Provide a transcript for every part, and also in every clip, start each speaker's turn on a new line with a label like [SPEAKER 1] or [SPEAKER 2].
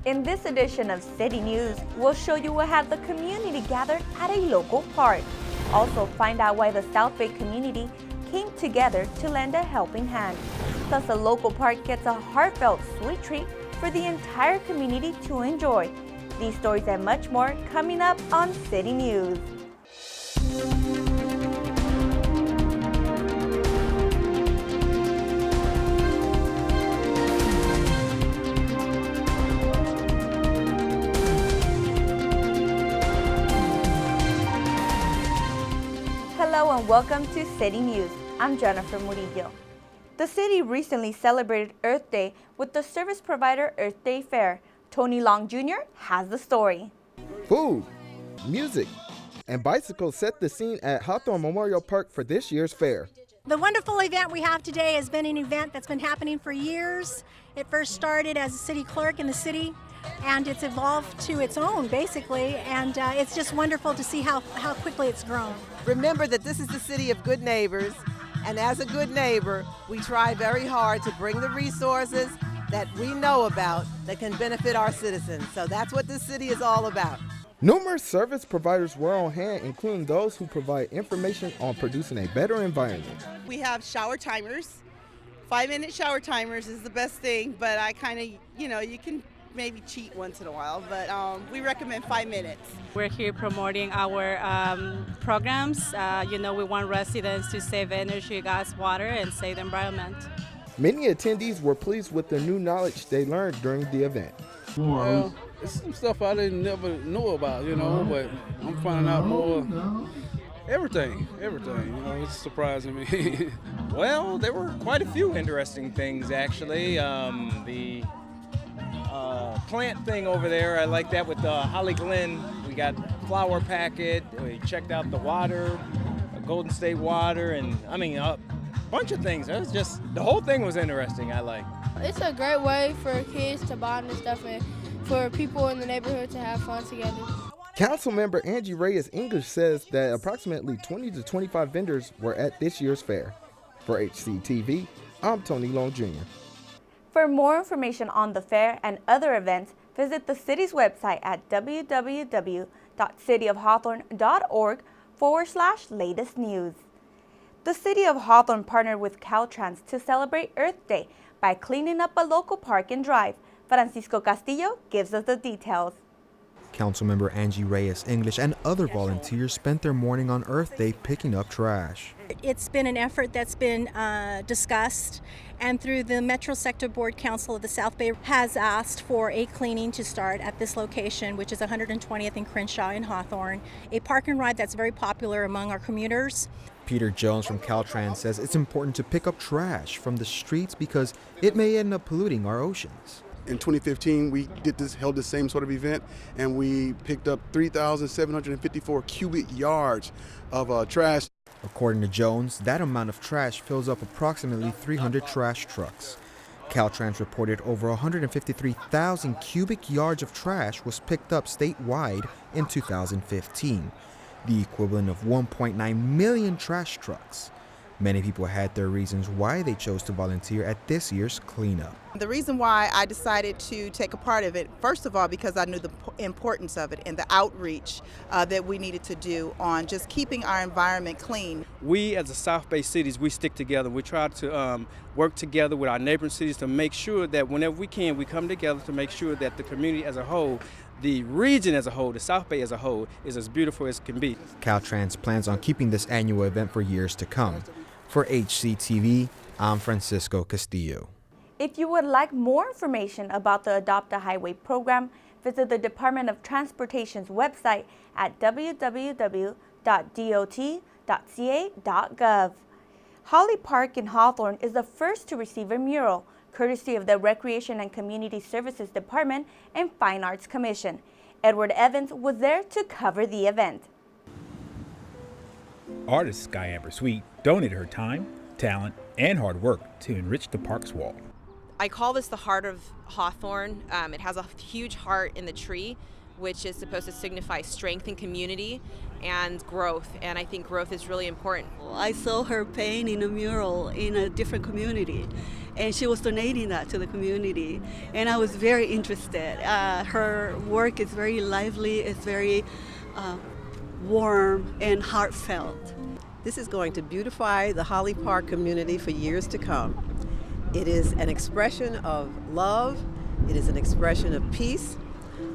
[SPEAKER 1] In this edition of City News, we'll show you what had the community gathered at a local park. Also find out why the South Bay community came together to lend a helping hand. Plus, a local park gets a heartfelt sweet treat for the entire community to enjoy. These stories and much more coming up on City News. Hello and welcome to City News. I'm Jennifer Murillo. The city recently celebrated Earth Day with the service provider Earth Day Fair. Tony Long Jr. has the story.
[SPEAKER 2] Food, music, and bicycles set the scene at Hawthorne Memorial Park for this year's fair.
[SPEAKER 3] The wonderful event we have today has been an event that's been happening for years. It first started as a city clerk in the city, and it's evolved to its own, basically, and it's just wonderful to see how quickly it's grown.
[SPEAKER 4] Remember that this is the city of good neighbors, and as a good neighbor, we try very hard to bring the resources that we know about that can benefit our citizens. So that's what this city is all about.
[SPEAKER 2] Numerous service providers were on hand, including those who provide information on producing a better environment.
[SPEAKER 5] We have shower timers. 5-minute shower timers is the best thing, but I kind of, you can maybe cheat once in a while, but we recommend 5 minutes.
[SPEAKER 6] We're here promoting our programs. We want residents to save energy, gas, water, and save the environment.
[SPEAKER 2] Many attendees were pleased with the new knowledge they learned during the event.
[SPEAKER 7] Well, it's some stuff I didn't never know about, but I'm finding out more. Everything, it's surprising me.
[SPEAKER 8] Well, there were quite a few interesting things, actually. The plant thing over there, I like that with Holly Glen. We got flower packet, we checked out the water, Golden State water, and a bunch of things. It was just, the whole thing was interesting, I like.
[SPEAKER 9] It's a great way for kids to bond and stuff, and for people in the neighborhood to have fun together.
[SPEAKER 2] Councilmember Angie Reyes English says that approximately 20 to 25 vendors were at this year's fair. For HCTV, I'm Tony Long Jr.
[SPEAKER 1] For more information on the fair and other events, visit the city's website at www.cityofhawthorne.org/latest news. The city of Hawthorne partnered with Caltrans to celebrate Earth Day by cleaning up a local park and drive. Francisco Castillo gives us the details.
[SPEAKER 10] Councilmember Angie Reyes English and other volunteers spent their morning on Earth Day picking up trash.
[SPEAKER 3] It's been an effort that's been discussed, and through the Metro Sector Board Council of the South Bay has asked for a cleaning to start at this location, which is 120th and Crenshaw in Hawthorne, a park and ride that's very popular among our commuters.
[SPEAKER 10] Peter Jones from Caltrans says it's important to pick up trash from the streets because it may end up polluting our oceans.
[SPEAKER 11] In 2015, we held the same sort of event, and we picked up 3,754 cubic yards of trash.
[SPEAKER 10] According to Jones, that amount of trash fills up approximately 300 trash trucks. Caltrans reported over 153,000 cubic yards of trash was picked up statewide in 2015, the equivalent of 1.9 million trash trucks. Many people had their reasons why they chose to volunteer at this year's cleanup.
[SPEAKER 4] The reason why I decided to take a part of it, first of all, because I knew the importance of it and the outreach that we needed to do on just keeping our environment clean.
[SPEAKER 7] We as the South Bay cities, we stick together. We try to work together with our neighboring cities to make sure that whenever we can, we come together to make sure that the community as a whole, the region as a whole, the South Bay as a whole, is as beautiful as it can be.
[SPEAKER 10] Caltrans plans on keeping this annual event for years to come. For HCTV, I'm Francisco Castillo.
[SPEAKER 1] If you would like more information about the Adopt a Highway program, visit the Department of Transportation's website at www.dot.ca.gov. Holly Park in Hawthorne is the first to receive a mural, courtesy of the Recreation and Community Services Department and Fine Arts Commission. Edward Evans was there to cover the event.
[SPEAKER 12] Artist Sky Amber Sweet donated her time, talent, and hard work to enrich the park's wall.
[SPEAKER 13] I call this the heart of Hawthorne. It has a huge heart in the tree, which is supposed to signify strength and community and growth, and I think growth is really important.
[SPEAKER 14] I saw her painting a mural in a different community, and she was donating that to the community. And I was very interested. Her work is very lively, it's very warm and heartfelt.
[SPEAKER 4] This is going to beautify the Holly Park community for years to come. It is an expression of love. It is an expression of peace.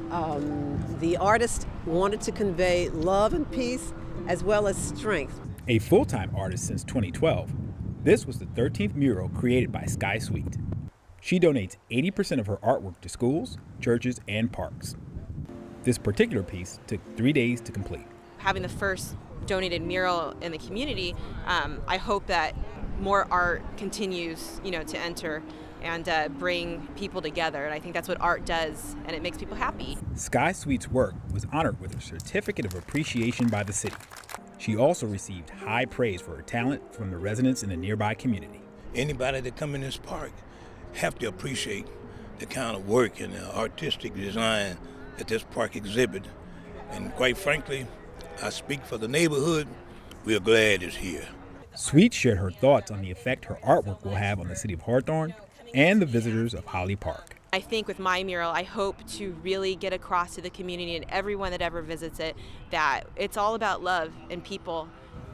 [SPEAKER 4] The artist wanted to convey love and peace as well as strength.
[SPEAKER 12] A full-time artist since 2012, this was the 13th mural created by Sky Sweet. She donates 80% of her artwork to schools, churches, and parks. This particular piece took 3 days to complete.
[SPEAKER 13] Having the first donated mural in the community, I hope that more art continues, to enter and bring people together. And I think that's what art does, and it makes people happy.
[SPEAKER 12] Sky Sweet's work was honored with a certificate of appreciation by the city. She also received high praise for her talent from the residents in the nearby community.
[SPEAKER 15] Anybody that come in this park have to appreciate the kind of work and the artistic design that this park exhibits. And quite frankly, I speak for the neighborhood. We're glad it's here.
[SPEAKER 12] Sweet shared her thoughts on the effect her artwork will have on the city of Hawthorne and the visitors of Holly Park.
[SPEAKER 13] I think with my mural, I hope to really get across to the community and everyone that ever visits it that it's all about love and people,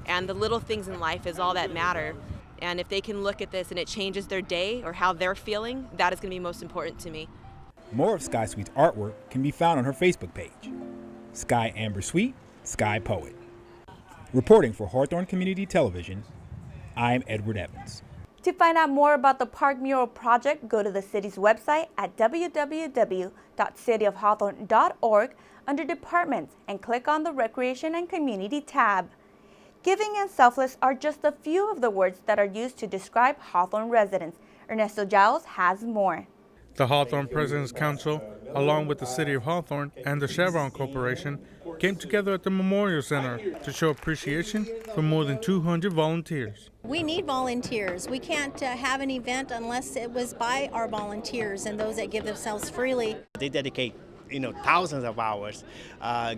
[SPEAKER 13] and the little things in life is all that matter. And if they can look at this and it changes their day or how they're feeling, that is going to be most important to me.
[SPEAKER 12] More of Sky Sweet's artwork can be found on her Facebook page, Sky Amber Sweet, Sky Poet. Reporting for Hawthorne Community Television, I'm Edward Evans.
[SPEAKER 1] To find out more about the Park Mural project, go to the city's website at www.cityofhawthorne.org under Departments and click on the Recreation and Community tab. Giving and selfless are just a few of the words that are used to describe Hawthorne residents. Ernesto Giles has more.
[SPEAKER 16] The Hawthorne President's Council, along with the City of Hawthorne and the Chevron Corporation, came together at the Memorial Center to show appreciation for more than 200 volunteers.
[SPEAKER 3] We need volunteers. We can't have an event unless it was by our volunteers and those that give themselves freely.
[SPEAKER 17] They dedicate thousands of hours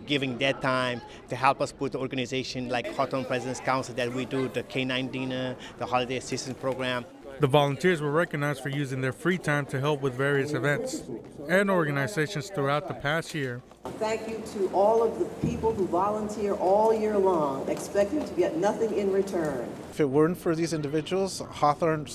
[SPEAKER 17] giving their time to help us put the organization like Hawthorne President's Council that we do, the K-9 dinner, the holiday assistance program.
[SPEAKER 16] The volunteers were recognized for using their free time to help with various events and organizations throughout the past year.
[SPEAKER 4] Thank you to all of the people who volunteer all year long, expecting to get nothing in return.
[SPEAKER 18] If it weren't for these individuals, Hawthorne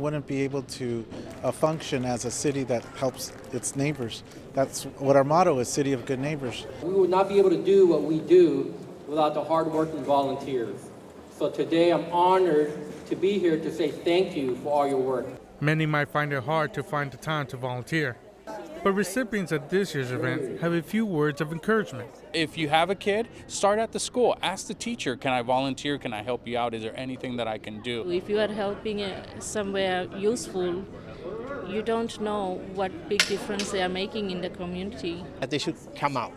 [SPEAKER 18] wouldn't be able to function as a city that helps its neighbors. That's what our motto is, City of Good Neighbors.
[SPEAKER 19] We would not be able to do what we do without the hard-working volunteers. So today I'm honored to be here to say thank you for all your work.
[SPEAKER 16] Many might find it hard to find the time to volunteer, but recipients at this year's event have a few words of encouragement.
[SPEAKER 20] If you have a kid, start at the school. Ask the teacher, can I volunteer? Can I help you out? Is there anything that I can do?
[SPEAKER 21] If you are helping somewhere useful, you don't know what big difference they are making in the community.
[SPEAKER 17] They should come out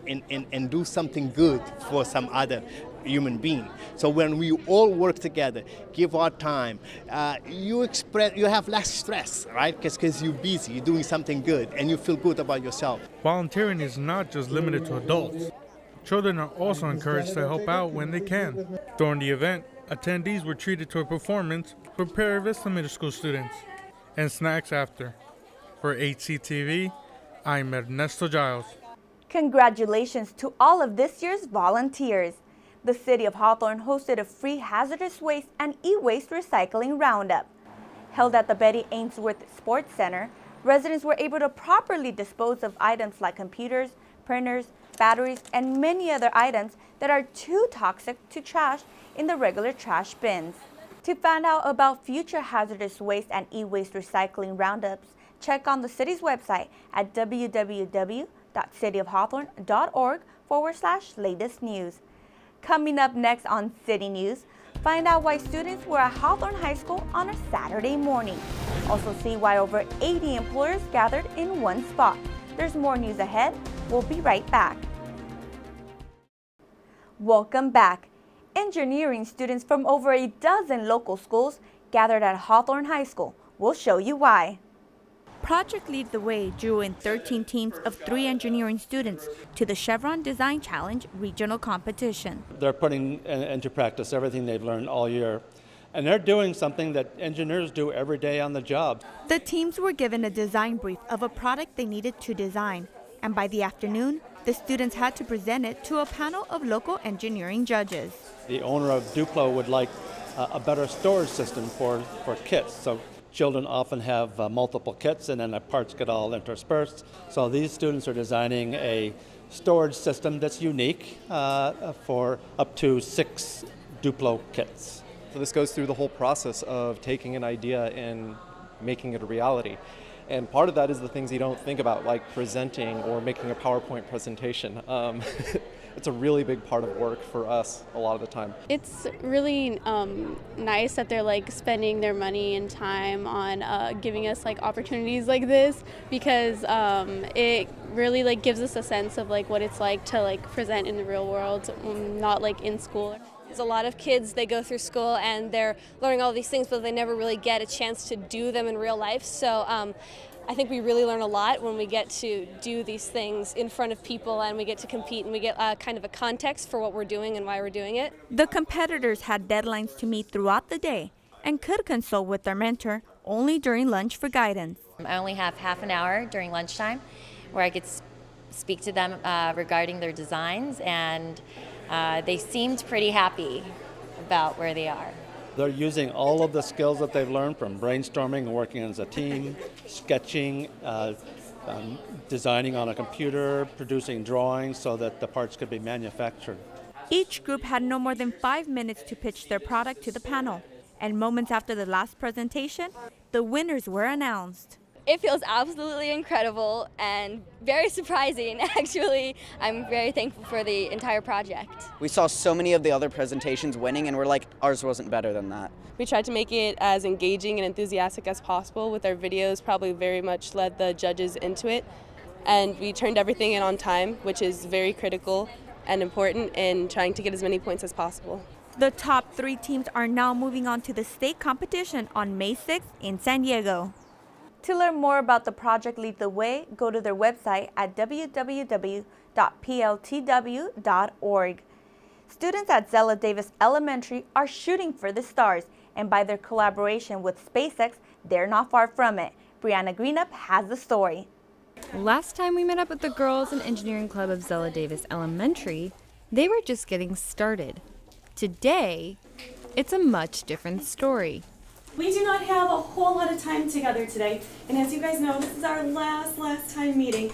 [SPEAKER 17] and do something good for some other human being. So when we all work together, give our time, you have less stress, right? Because you're busy, you're doing something good, and you feel good about yourself.
[SPEAKER 16] Volunteering is not just limited to adults. Children are also encouraged to help out when they can. During the event, attendees were treated to a performance for Perry Vista Middle School students and snacks after. For HCTV, I'm Ernesto Giles.
[SPEAKER 1] Congratulations to all of this year's volunteers. The City of Hawthorne hosted a free hazardous waste and e-waste recycling roundup. Held at the Betty Ainsworth Sports Center, residents were able to properly dispose of items like computers, printers, batteries, and many other items that are too toxic to trash in the regular trash bins. To find out about future hazardous waste and e-waste recycling roundups, check on the city's website at www.cityofhawthorne.org/latest news. Coming up next on City News, find out why students were at Hawthorne High School on a Saturday morning. Also see why over 80 employers gathered in one spot. There's more news ahead. We'll be right back. Welcome back. Engineering students from over a dozen local schools gathered at Hawthorne High School. We'll show you why. Project Lead the Way drew in 13 teams of 3 engineering students to the Chevron Design Challenge regional competition.
[SPEAKER 22] They're putting into practice everything they've learned all year
[SPEAKER 5] And they're doing something that engineers do every day on the job.
[SPEAKER 1] The teams were given a design brief of a product they needed to design, and by the afternoon, the students had to present it to a panel of local engineering judges.
[SPEAKER 5] The owner of Duplo would like a better storage system for kits. So children often have multiple kits and then the parts get all interspersed. So these students are designing a storage system that's unique for up to 6 Duplo kits.
[SPEAKER 22] So this goes through the whole process of taking an idea and making it a reality. And part of that is the things you don't think about, like presenting or making a PowerPoint presentation. It's a really big part of work for us a lot of the time.
[SPEAKER 23] It's really nice that they're like spending their money and time on giving us like opportunities like this, because it really like gives us a sense of like what it's like to like present in the real world, not like in school.
[SPEAKER 24] There's a lot of kids, they go through school and they're learning all these things, but they never really get a chance to do them in real life. So I think we really learn a lot when we get to do these things in front of people and we get to compete and we get kind of a context for what we're doing and why we're doing it.
[SPEAKER 1] The competitors had deadlines to meet throughout the day and could consult with their mentor only during lunch for guidance.
[SPEAKER 25] I only have half an hour during lunchtime where I could speak to them regarding their designs, and they seemed pretty happy about where they are.
[SPEAKER 5] They're using all of the skills that they've learned from brainstorming and working as a team, sketching, designing on a computer, producing drawings so that the parts could be manufactured.
[SPEAKER 1] Each group had no more than 5 minutes to pitch their product to the panel, and moments after the last presentation, the winners were announced.
[SPEAKER 24] It feels absolutely incredible and very surprising, actually. I'm very thankful for the entire project.
[SPEAKER 26] We saw so many of the other presentations winning and we're like, ours wasn't better than that.
[SPEAKER 27] We tried to make it as engaging and enthusiastic as possible with our videos, probably very much led the judges into it. And we turned everything in on time, which is very critical and important in trying to get as many points as possible.
[SPEAKER 1] The top 3 teams are now moving on to the state competition on May 6th in San Diego. To learn more about the project Lead the Way, go to their website at www.pltw.org. Students at Zella Davis Elementary are shooting for the stars, and by their collaboration with SpaceX, they're not far from it. Brianna Greenup has the story.
[SPEAKER 28] Last time we met up with the girls in Engineering Club of Zella Davis Elementary, they were just getting started. Today, it's a much different story.
[SPEAKER 29] We do not have a whole lot of time together today, and as you guys know, this is our last time meeting.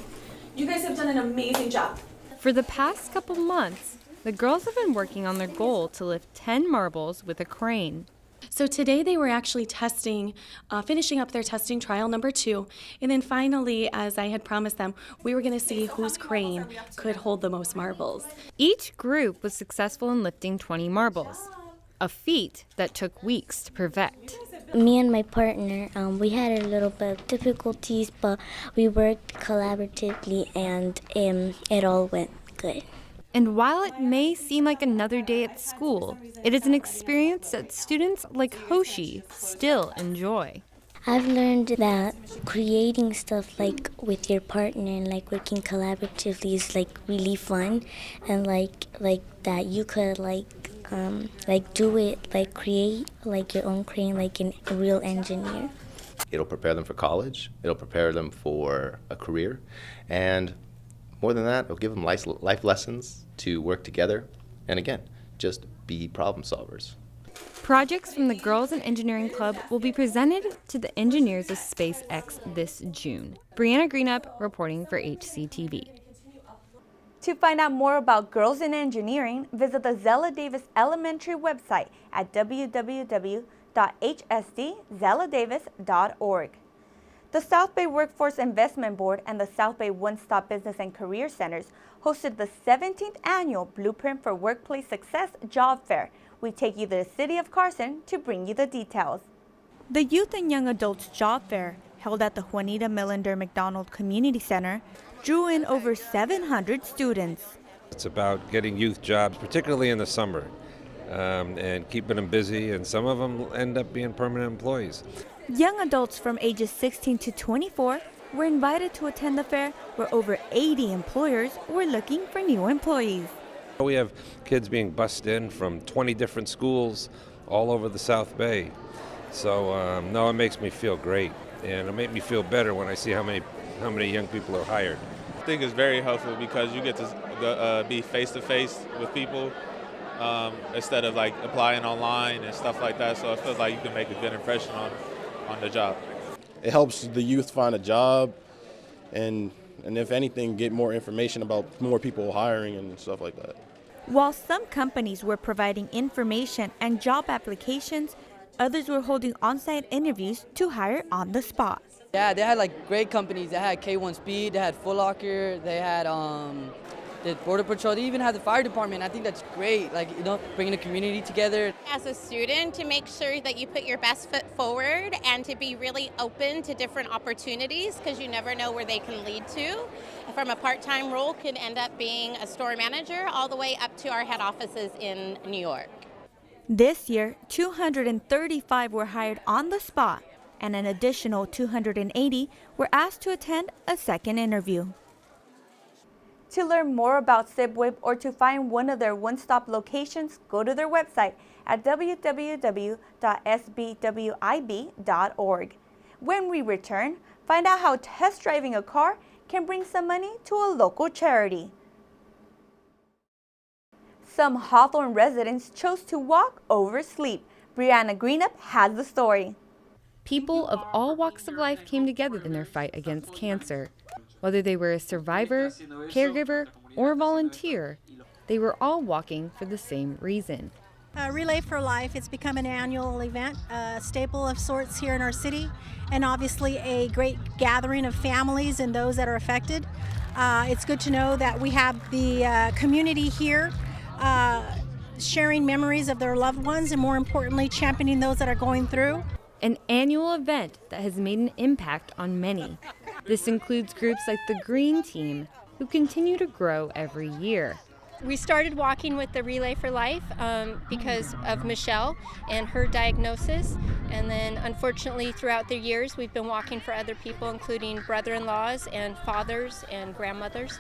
[SPEAKER 29] You guys have done an amazing job.
[SPEAKER 28] For the past couple months, the girls have been working on their goal to lift 10 marbles with a crane.
[SPEAKER 29] So today they were actually testing, finishing up their testing trial number 2, and then finally, as I had promised them, we were going to see whose crane could hold the most marbles.
[SPEAKER 28] Each group was successful in lifting 20 marbles, a feat that took weeks to perfect.
[SPEAKER 30] Me and my partner, we had a little bit of difficulties, but we worked collaboratively and it all went good.
[SPEAKER 28] And while it may seem like another day at school, it is an experience that students like Hoshi still enjoy.
[SPEAKER 30] I've learned that creating stuff like with your partner and like working collaboratively is like really fun, and like that you could do it, like create like your own crane like a real engineer.
[SPEAKER 31] It'll prepare them for college, it'll prepare them for a career, and more than that, it'll give them life lessons to work together, and again, just be problem solvers.
[SPEAKER 28] Projects from the Girls in Engineering Club will be presented to the engineers of SpaceX this June. Brianna Greenup reporting for HCTV.
[SPEAKER 1] To find out more about Girls in Engineering, visit the Zella Davis Elementary website at www.hsdzelladavis.org. The South Bay Workforce Investment Board and the South Bay One-Stop Business and Career Centers hosted the 17th Annual Blueprint for Workplace Success Job Fair. We take you to the city of Carson to bring you the details. The Youth and Young Adults Job Fair, held at the Juanita Millender McDonald Community Center, drew in over 700 students.
[SPEAKER 32] It's about getting youth jobs, particularly in the summer, and keeping them busy, and some of them end up being permanent employees.
[SPEAKER 1] Young adults from ages 16 to 24 were invited to attend the fair, where over 80 employers were looking for new employees.
[SPEAKER 32] We have kids being bussed in from 20 different schools all over the South Bay. So no, it makes me feel great, and it makes me feel better when I see how many young people are hired.
[SPEAKER 2] I think it's very helpful because you get to be face-to-face with people instead of like applying online and stuff like that. So it feels like you can make a good impression on the job.
[SPEAKER 3] It helps the youth find a job and if anything, get more information about more people hiring and stuff like that.
[SPEAKER 1] While some companies were providing information and job applications, others were holding on-site interviews to hire on the spot.
[SPEAKER 6] Yeah, they had like great companies. They had K1 Speed, they had Foot Locker, they had the Border Patrol, they even had the fire department. I think that's great, like, you know, bringing the community together.
[SPEAKER 7] As a student, to make sure that you put your best foot forward and to be really open to different opportunities because you never know where they can lead to. From a part-time role could end up being a store manager all the way up to our head offices in New York.
[SPEAKER 1] This year, 235 were hired on the spot, and an additional 280 were asked to attend a second interview. To learn more about SBWIB or to find one of their one-stop locations, go to their website at www.sbwib.org. When we return, find out how test driving a car can bring some money to a local charity. Some Hawthorne residents chose to walk over sleep. Brianna Greenup has the story.
[SPEAKER 28] People of all walks of life came together in their fight against cancer. Whether they were a survivor, caregiver, or volunteer, they were all walking for the same reason.
[SPEAKER 8] Relay for Life, it's become an annual event, a staple of sorts here in our city, and obviously a great gathering of families and those that are affected. It's good to know that we have the community here sharing memories of their loved ones and, more importantly, championing those that are going through.
[SPEAKER 28] An annual event that has made an impact on many. This includes groups like the Green Team, who continue to grow every year.
[SPEAKER 9] We started walking with the Relay for Life because of Michelle and her diagnosis. And then unfortunately throughout the years we've been walking for other people, including brother-in-laws and fathers and grandmothers.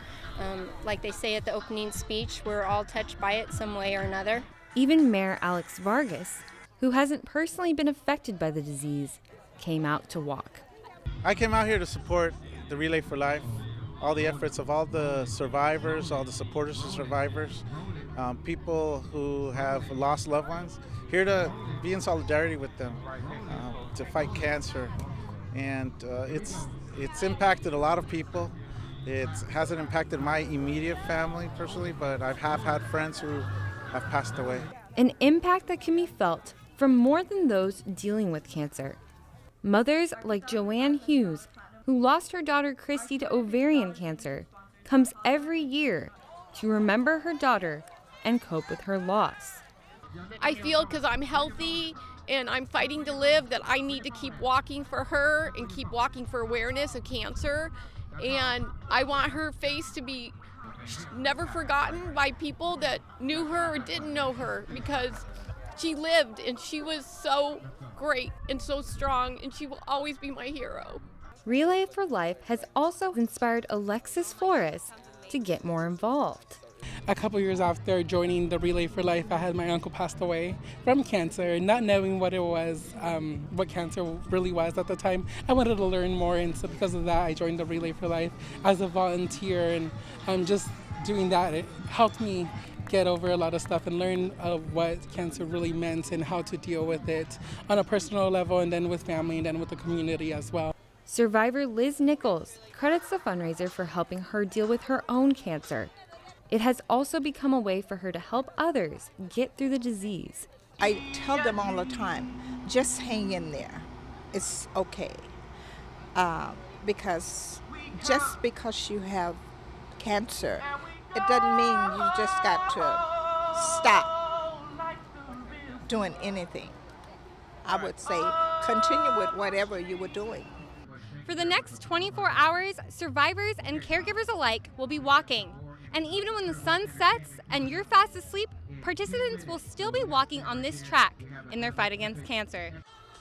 [SPEAKER 9] Like they say at the opening speech, we're all touched by it some way or another.
[SPEAKER 28] Even Mayor Alex Vargas, who hasn't personally been affected by the disease, came out to walk.
[SPEAKER 18] I came out here to support the Relay for Life, all the efforts of all the survivors, all the supporters of survivors, people who have lost loved ones, here to be in solidarity with them, to fight cancer. And it's impacted a lot of people. It hasn't impacted my immediate family personally, but I have had friends who have passed away.
[SPEAKER 28] An impact that can be felt from more than those dealing with cancer. Mothers like Joanne Hughes, who lost her daughter Christy to ovarian cancer, comes every year to remember her daughter and cope with her loss.
[SPEAKER 10] I feel because I'm healthy and I'm fighting to live that I need to keep walking for her and keep walking for awareness of cancer. And I want her face to be never forgotten by people that knew her or didn't know her, because she lived and she was so great and so strong, and she will always be my hero.
[SPEAKER 28] Relay for Life has also inspired Alexis Flores to get more involved.
[SPEAKER 11] A couple years after joining the Relay for Life, I had my uncle passed away from cancer, not knowing what it was, what cancer really was at the time. I wanted to learn more, and so because of that, I joined the Relay for Life as a volunteer, and just doing that, it helped me get over a lot of stuff and learn what cancer really meant and how to deal with it on a personal level, and then with family, and then with the community as well.
[SPEAKER 28] Survivor Liz Nichols credits the fundraiser for helping her deal with her own cancer. It has also become a way for her to help others get through the disease.
[SPEAKER 12] I tell them all the time, just hang in there. It's okay. Because just because you have cancer, it doesn't mean you just got to stop doing anything. I would say continue with whatever you were doing.
[SPEAKER 13] For the next 24 hours, survivors and caregivers alike will be walking. And even when the sun sets and you're fast asleep, participants will still be walking on this track in their fight against cancer.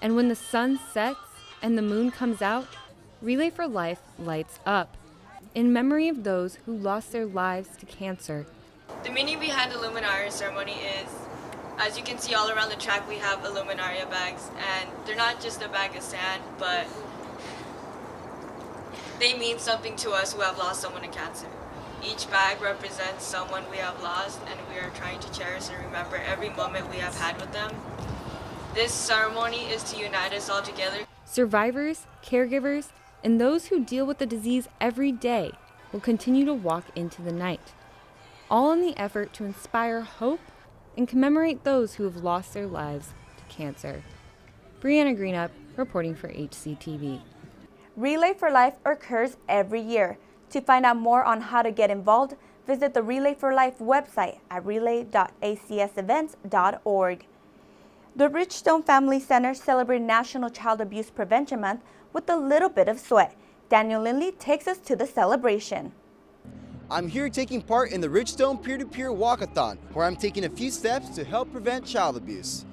[SPEAKER 28] And when the sun sets and the moon comes out, Relay for Life lights up in memory of those who lost their lives to cancer.
[SPEAKER 14] The meaning behind the Luminary ceremony is
[SPEAKER 4] As you can see all around the track, we have Illuminaria bags, and they're not just a bag of sand, but they mean something to us who have lost someone to cancer. Each bag represents someone we have lost, and we are trying to cherish and remember every moment we have had with them. This ceremony is to unite us all together.
[SPEAKER 28] Survivors, caregivers, and those who deal with the disease every day will continue to walk into the night, all in the effort to inspire hope and commemorate those who have lost their lives to cancer. Brianna Greenup, reporting for HCTV.
[SPEAKER 1] Relay for Life occurs every year. To find out more on how to get involved, visit the Relay for Life website at relay.acsevents.org. The Richstone Family Center celebrated National Child Abuse Prevention Month with a little bit of sweat. Daniel Lindley takes us to the celebration.
[SPEAKER 5] I'm here taking part in the Richstone Peer-to-Peer Walkathon, where I'm taking a few steps to help prevent child abuse.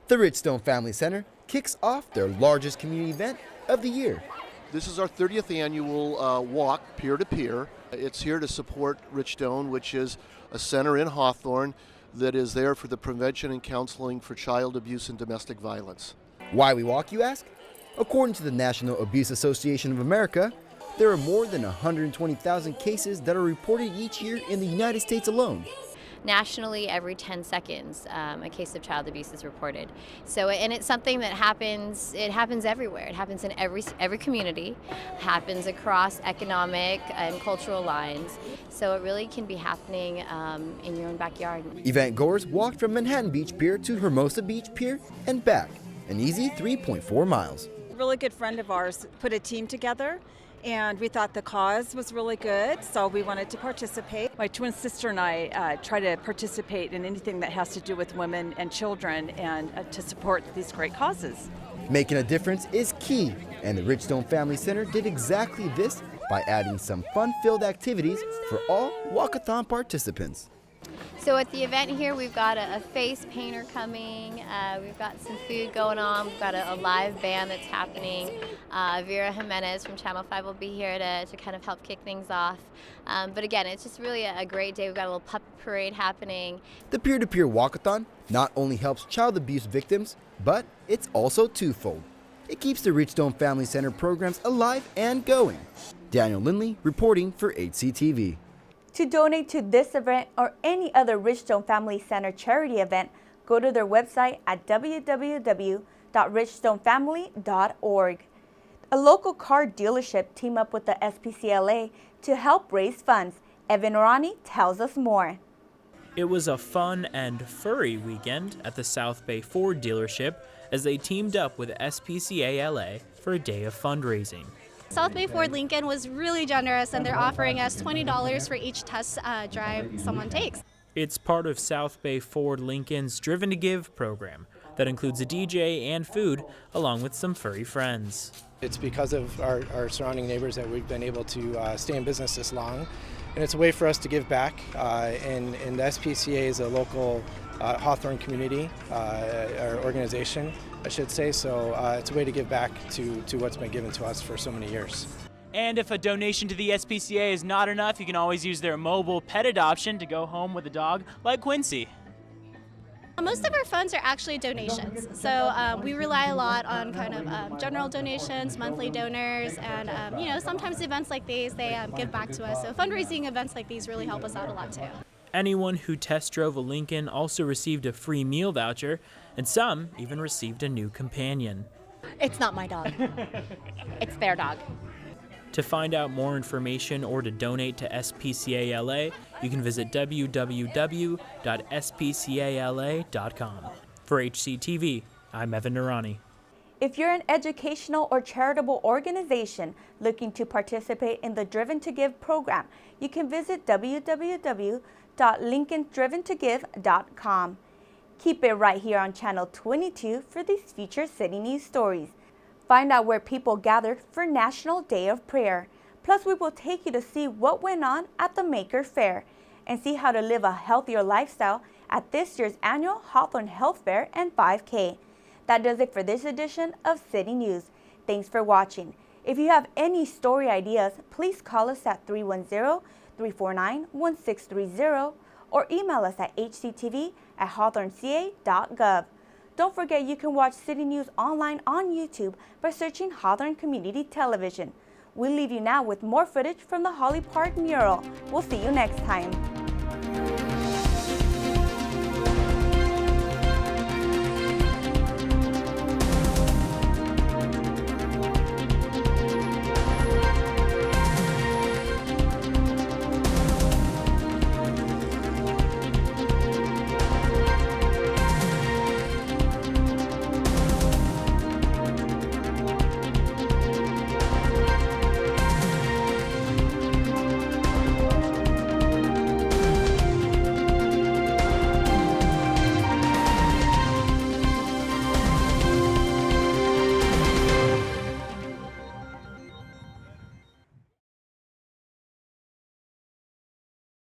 [SPEAKER 5] The Richstone Family Center kicks off their largest community event of the year.
[SPEAKER 14] This is our 30th annual walk, peer-to-peer. It's here to support Richstone, which is a center in Hawthorne that is there for the prevention and counseling for child abuse and domestic violence.
[SPEAKER 5] Why we walk, you ask? According to the National Abuse Association of America, there are more than 120,000 cases that are reported each year in the United States alone.
[SPEAKER 15] Nationally, every 10 seconds, a case of child abuse is reported. So, and it's something that happens. It happens everywhere. It happens in every community. Happens across economic and cultural lines. So it really can be happening in your own backyard.
[SPEAKER 5] Event goers walked from Manhattan Beach Pier to Hermosa Beach Pier and back, an easy 3.4 miles.
[SPEAKER 16] A really good friend of ours put a team together, and we thought the cause was really good, so we wanted to participate. My twin sister and I try to participate in anything that has to do with women and children and to support these great causes.
[SPEAKER 5] Making a difference is key, and the Richstone Family Center did exactly this by adding some fun-filled activities for all walkathon participants.
[SPEAKER 15] So at the event here, we've got a face painter coming, we've got some food going on, we've got a live band that's happening. Vera Jimenez from Channel 5 will be here to kind of help kick things off. But again, it's just really a great day. We've got a little puppet parade happening.
[SPEAKER 5] The peer-to-peer walkathon not only helps child abuse victims, but it's also twofold. It keeps the Richstone Family Center programs alive and going. Daniel Lindley reporting for HCTV.
[SPEAKER 1] To donate to this event or any other Richstone Family Center charity event, go to their website at www.richstonefamily.org. A local car dealership teamed up with the SPCLA to help raise funds. Evan Rani tells us more.
[SPEAKER 17] It was a fun and furry weekend at the South Bay Ford dealership as they teamed up with SPCA-LA for a day of fundraising.
[SPEAKER 19] South Bay Ford Lincoln was really generous, and they're offering us $20 for each test drive someone takes.
[SPEAKER 17] It's part of South Bay Ford Lincoln's Driven to Give program that includes a DJ and food along with some furry friends.
[SPEAKER 20] It's because of our surrounding neighbors that we've been able to stay in business this long, and it's a way for us to give back, and the SPCA is a local Hawthorne community or organization, I should say, so it's a way to give back to what's been given to us for so many years.
[SPEAKER 21] And if a donation to the SPCA is not enough, you can always use their mobile pet adoption to go home with a dog like Quincy.
[SPEAKER 19] Most of our funds are actually donations, so we rely a lot on kind of general donations, monthly donors, and sometimes events like these, they give back to us. So fundraising events like these really help us out a lot too.
[SPEAKER 17] Anyone who test drove a Lincoln also received a free meal voucher, and some even received a new companion.
[SPEAKER 22] It's not my dog. It's their dog.
[SPEAKER 17] To find out more information or to donate to SPCA-LA, you can visit www.spcala.com. For HCTV, I'm Evan Narani.
[SPEAKER 1] If you're an educational or charitable organization looking to participate in the Driven to Give program, you can visit www.lincolndriventogive.com. Keep it right here on Channel 22 for these featured city news stories. Find out where people gathered for National Day of Prayer. Plus, we will take you to see what went on at the Maker Fair and see how to live a healthier lifestyle at this year's annual Hawthorne Health Fair and 5K. That does it for this edition of City News. Thanks for watching. If you have any story ideas, please call us at 310-349-1630 or email us at hctv at hawthorneca.gov. Don't forget you can watch City News online on YouTube by searching Hawthorne Community Television. We'll leave you now with more footage from the Holly Park mural. We'll see you next time.